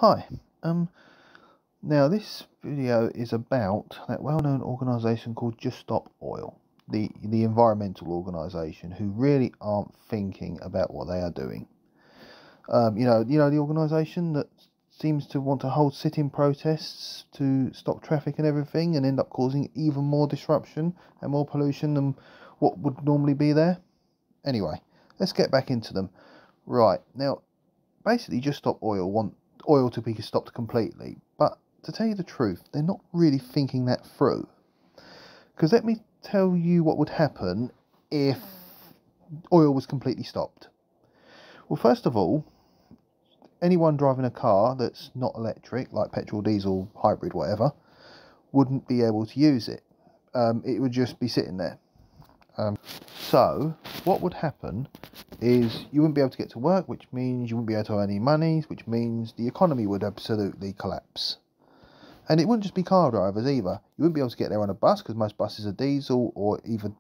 Hi. Now this video is about that well-known organisation called Just Stop Oil, the environmental organisation who really aren't thinking about what they are doing. The organisation that seems to want to hold sit-in protests to stop traffic and everything, and end up causing even more disruption and more pollution than what would normally be there. Anyway, let's get back into them. Right now, basically, Just Stop Oil want oil to be stopped completely, but to tell you the truth, they're not really thinking that through. Because let me tell you what would happen if oil was completely stopped. Well, first of all, anyone driving a car that's not electric, like petrol, diesel, hybrid, whatever, wouldn't be able to use it. It would just be sitting there. So what would happen is you wouldn't be able to get to work, which means you wouldn't be able to earn any money, which means the economy would absolutely collapse. And it wouldn't just be car drivers either. You wouldn't be able to get there on a bus because most buses are diesel or either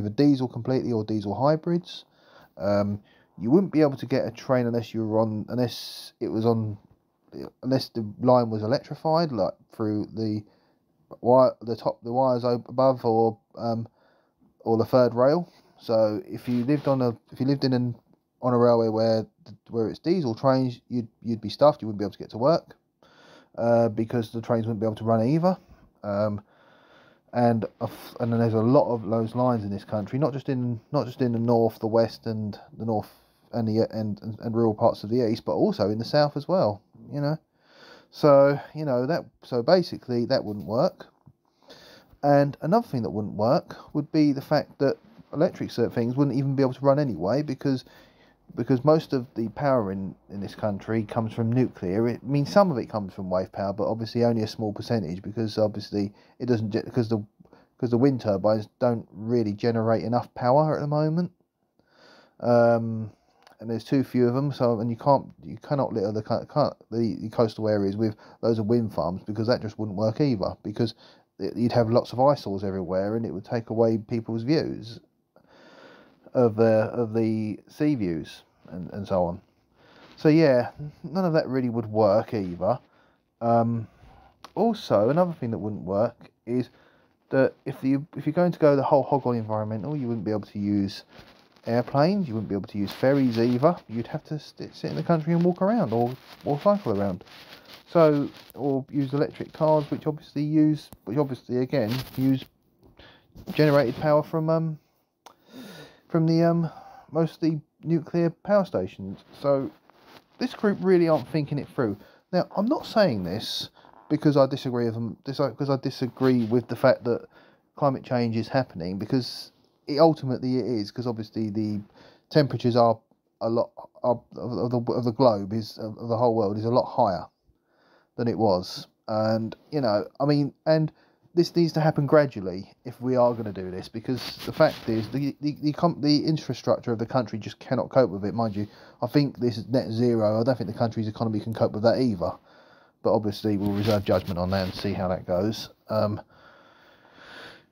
diesel completely or diesel hybrids. You wouldn't be able to get a train unless the line was electrified, like through the wires above or the third rail. So if you lived on a railway where it's diesel trains, you'd be stuffed. You wouldn't be able to get to work because the trains wouldn't be able to run either. And then there's a lot of those lines in this country, not just in the north, the west, and the north and and rural parts of the east, but also in the south as well. So basically that wouldn't work. And another thing that wouldn't work would be the fact that electric things wouldn't even be able to run anyway, because most of the power in this country comes from nuclear. I mean, some of it comes from wave power, but obviously only a small percentage, because obviously it doesn't, because the wind turbines don't really generate enough power at the moment. And there's too few of them, and you cannot litter the coastal areas with loads of wind farms, because that just wouldn't work either, because you'd have lots of eyesores everywhere, and it would take away people's views of the sea views and so on. So yeah, none of that really would work either. Also, another thing that wouldn't work is that if you're going to go the whole hog on environmental, you wouldn't be able to use airplanes, you wouldn't be able to use ferries either. You'd have to sit in the country and walk around, or cycle around. So, or use electric cars, which obviously again use generated power from the mostly nuclear power stations. So this group really aren't thinking it through. Now, I'm not saying this because I disagree with them. Because I disagree with the fact that climate change is happening, because ultimately it is. Because obviously the temperatures are a lot of the globe of the whole world is a lot higher than it was, and and this needs to happen gradually if we are going to do this, because the fact is the infrastructure of the country just cannot cope with it. Mind you, I think this is net zero. I don't think the country's economy can cope with that either, but obviously we'll reserve judgment on that and see how that goes.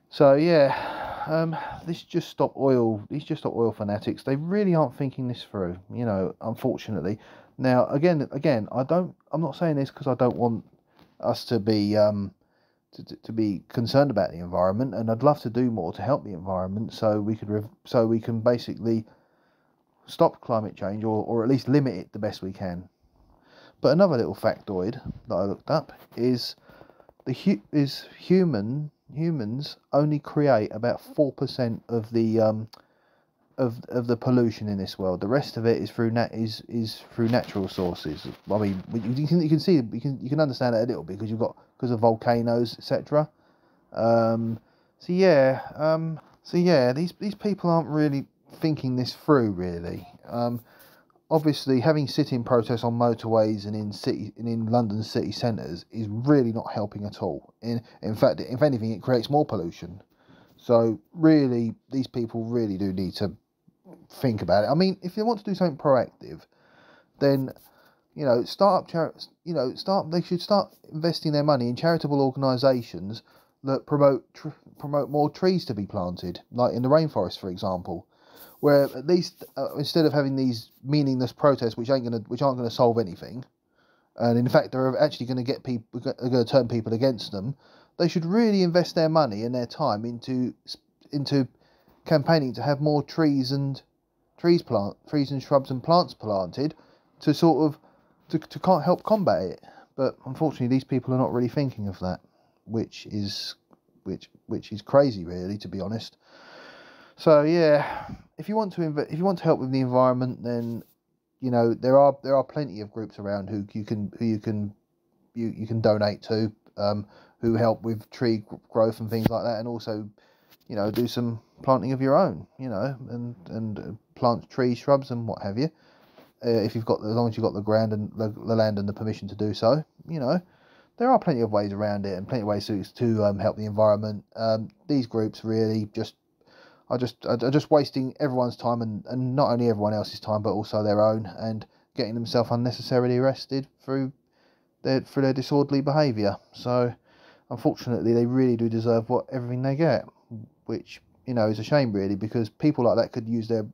So yeah, these Just Stop Oil fanatics, they really aren't thinking this through, unfortunately. Now, again, I'm not saying this because I don't want us to be to be concerned about the environment, and I'd love to do more to help the environment, so we can basically stop climate change, or at least limit it the best we can. But another little factoid that I looked up is humans only create about 4% of the of the pollution in this world. The rest of it is through natural sources. I mean, you can understand it a little bit, because of volcanoes, etc. So yeah, these people aren't really thinking this through, really. Obviously, having sit-in protests on motorways and in London city centres is really not helping at all. In fact, if anything, it creates more pollution. So really, these people really do need to think about it. I mean, if you want to do something proactive, then they should start investing their money in charitable organisations that promote more trees to be planted, like in the rainforest, for example, where at least instead of having these meaningless protests which aren't going to solve anything, and in fact they're actually going to get people, are going to turn people against them, they should really invest their money and their time into campaigning to have more trees and shrubs and plants planted to sort of to can't help combat it. But unfortunately, these people are not really thinking of that, which is crazy, really, to be honest. So yeah, if you want to help with the environment, then there are plenty of groups around who you can donate to, who help with tree growth and things like that, and also do some planting of your own, and plant trees, shrubs, and what have you. If as long as you've got the ground and the land and the permission to do so, there are plenty of ways around it and plenty of ways to help the environment. These groups really are just wasting everyone's time and not only everyone else's time but also their own, and getting themselves unnecessarily arrested through their disorderly behaviour. So unfortunately, they really do deserve everything they get, which is a shame, really, because people like that could use their